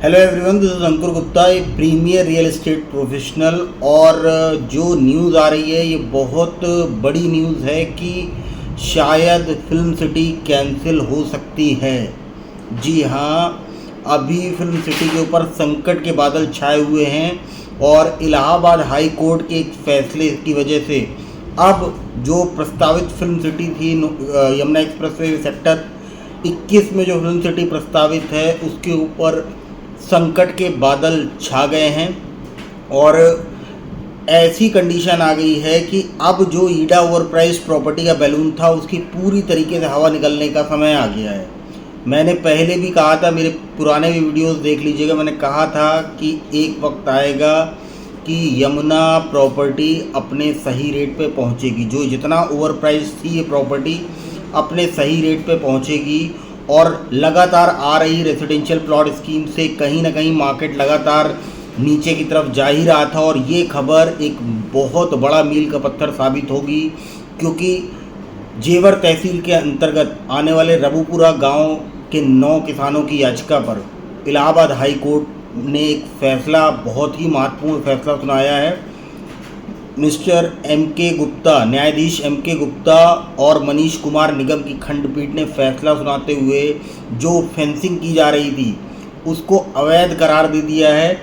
Hello everyone, this is Ankur Gupta, a premier real estate professional. और जो news आ रही है ये बहुत बड़ी न्यूज़ है कि शायद फिल्म सिटी कैंसिल हो सकती है। जी हाँ, अभी फिल्म सिटी के ऊपर संकट के बादल छाए हुए हैं और इलाहाबाद हाई कोर्ट के एक फैसले की वजह से अब जो प्रस्तावित फिल्म सिटी थी यमुना एक्सप्रेसवे सेक्टर 21 में जो फिल्म सिटी प्रस्तावित है उसके ऊपर संकट के बादल छा गए हैं और ऐसी कंडीशन आ गई है कि अब जो ईडा ओवर प्राइस प्रॉपर्टी का बैलून था उसकी पूरी तरीके से हवा निकलने का समय आ गया है। मैंने पहले भी कहा था, मेरे पुराने भी वीडियोस देख लीजिएगा, मैंने कहा था कि एक वक्त आएगा कि यमुना प्रॉपर्टी अपने सही रेट पे पहुंचेगी। जो जितना ओवर प्राइस थी ये प्रॉपर्टी अपने सही रेट पे पहुंचेगी और लगातार आ रही रेजिडेंशियल प्लॉट स्कीम से कहीं ना कहीं मार्केट लगातार नीचे की तरफ जा ही रहा था और ये खबर एक बहुत बड़ा मील का पत्थर साबित होगी, क्योंकि जेवर तहसील के अंतर्गत आने वाले रबूपुरा गांव के 9 किसानों की याचिका पर इलाहाबाद हाई कोर्ट ने एक फैसला, बहुत ही महत्वपूर्ण फैसला सुनाया है। Mister M.K. गुप्ता, न्यायाधीश M.K. गुप्ता और मनीष कुमार निगम की खंडपीठ ने फैसला सुनाते हुए जो फेंसिंग की जा रही थी उसको अवैध करार दे दिया है।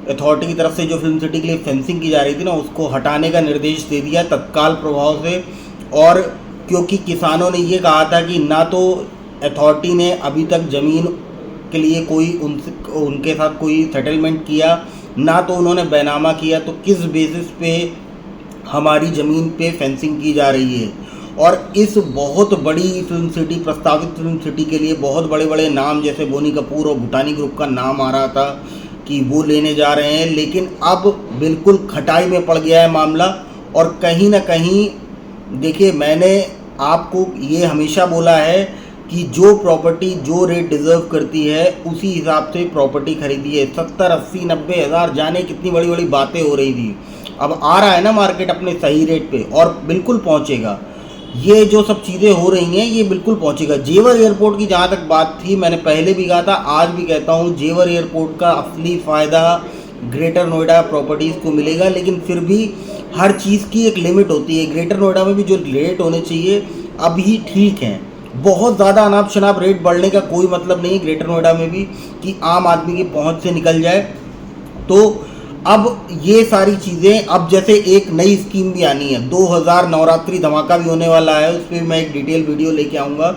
अथॉरिटी की तरफ से जो फिल्म सिटी के लिए फेंसिंग की जा रही थी ना, उसको हटाने का निर्देश दे दिया तत्काल प्रभाव से। और क्योंकि किसानों ने ये कहा था कि ना तो अथॉरिटी ने अभी तक ज़मीन के लिए कोई उनके साथ कोई सेटलमेंट किया, ना तो उन्होंने बैनामा किया, तो किस बेसिस पे हमारी ज़मीन पे फेंसिंग की जा रही है। और इस बहुत बड़ी फिल्म सिटी, प्रस्तावित फिल्म सिटी के लिए बहुत बड़े बड़े नाम जैसे बोनी कपूर और भूटानी ग्रुप का नाम आ रहा था कि वो लेने जा रहे हैं, लेकिन अब बिल्कुल खटाई में पड़ गया है मामला। और कहीं ना कहीं देखिए, मैंने आपको ये हमेशा बोला है कि जो प्रॉपर्टी जो रेट डिज़र्व करती है उसी हिसाब से प्रॉपर्टी खरीदी है। 70, 80, 90 हज़ार जाने कितनी बड़ी बड़ी बातें हो रही थी, अब आ रहा है ना मार्केट अपने सही रेट पे और बिल्कुल पहुंचेगा। ये जो सब चीज़ें हो रही हैं ये बिल्कुल पहुंचेगा। जेवर एयरपोर्ट की जहाँ तक बात थी, मैंने पहले भी कहा था, आज भी कहता हूँ, जेवर एयरपोर्ट का असली फ़ायदा ग्रेटर नोएडा प्रॉपर्टीज़ को मिलेगा, लेकिन फिर भी हर चीज़ की एक लिमिट होती है। ग्रेटर नोएडा में भी जो रेट होने चाहिए अभी ठीक हैं, बहुत ज़्यादा अनाप शनाप रेट बढ़ने का कोई मतलब नहीं ग्रेटर नोएडा में भी कि आम आदमी की पहुँच से निकल जाए। तो अब ये सारी चीज़ें, अब जैसे एक नई स्कीम भी आनी है, 2000 नवरात्रि धमाका भी होने वाला है, उस पर भी मैं एक डिटेल वीडियो लेके आऊँगा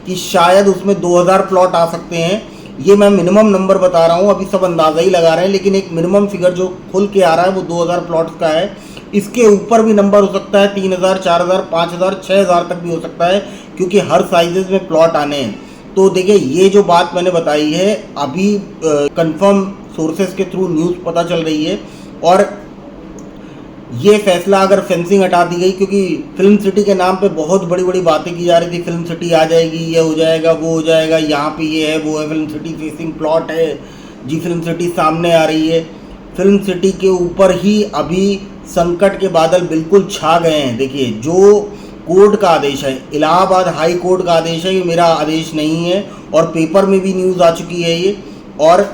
कि शायद उसमें 2000 प्लॉट आ सकते हैं। ये मैं मिनिमम नंबर बता रहा हूँ, अभी सब अंदाज़ा ही लगा रहे हैं, लेकिन एक मिनिमम फिगर जो खुल के आ रहा है वो 2000 प्लॉट्स का है। इसके ऊपर भी नंबर हो सकता है, 3000, 4000, 5000, 6000 तक भी हो सकता है, क्योंकि हर साइजेज में प्लॉट आने हैं। तो देखिए, ये जो बात मैंने बताई है अभी कंफर्म सोर्सेस के थ्रू न्यूज़ पता चल रही है। और ये फैसला अगर फेंसिंग हटा दी गई, क्योंकि फिल्म सिटी के नाम पे बहुत बड़ी बड़ी बातें की जा रही थी, फिल्म सिटी आ जाएगी, ये हो जाएगा, वो हो जाएगा, यहाँ पे ये है, वो है, फिल्म सिटी फेसिंग प्लॉट है जी, फिल्म सिटी सामने आ रही है। फिल्म सिटी के ऊपर ही अभी संकट के बादल बिल्कुल छा गए हैं। देखिए, जो कोर्ट का आदेश है, इलाहाबाद हाई कोर्ट का आदेश है, ये मेरा आदेश नहीं है, और पेपर में भी न्यूज़ आ चुकी है ये। और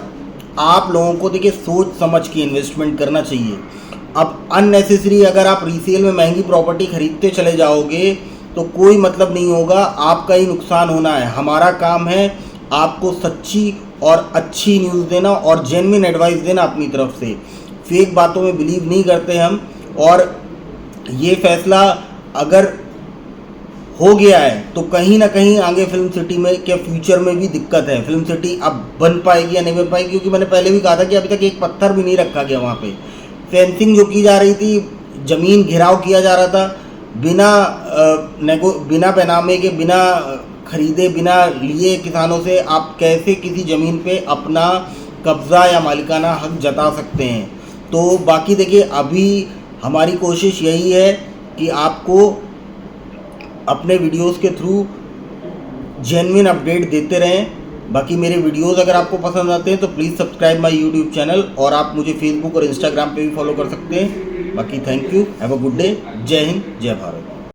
आप लोगों को देखिए सोच समझ के इन्वेस्टमेंट करना चाहिए। अब अननेसेसरी अगर आप रीसेल में महंगी प्रॉपर्टी खरीदते चले जाओगे तो कोई मतलब नहीं होगा, आपका ही नुकसान होना है। हमारा काम है आपको सच्ची और अच्छी न्यूज़ देना और जेन्युइन एडवाइस देना अपनी तरफ से। फेक बातों में बिलीव नहीं करते हम। और ये फैसला अगर हो गया है तो कहीं ना कहीं आगे फिल्म सिटी में क्या फ्यूचर में भी दिक्कत है। फिल्म सिटी अब बन पाएगी या नहीं बन पाएगी, क्योंकि मैंने पहले भी कहा था कि अभी तक एक पत्थर भी नहीं रखा गया वहाँ पे। फेंसिंग जो की जा रही थी, ज़मीन घिराव किया जा रहा था, बिना बैनामे के, बिना खरीदे, बिना लिए किसानों से आप कैसे किसी ज़मीन पे अपना कब्ज़ा या मालिकाना हक जता सकते हैं। तो बाकी देखिए, अभी हमारी कोशिश यही है कि आपको अपने वीडियोस के थ्रू जेन्युइन अपडेट देते रहें। बाकी मेरे वीडियोस अगर आपको पसंद आते हैं तो please subscribe my YouTube channel, और आप मुझे फेसबुक और इंस्टाग्राम पे भी फॉलो कर सकते हैं। बाकी thank you, have a good day, जय हिंद, जय भारत।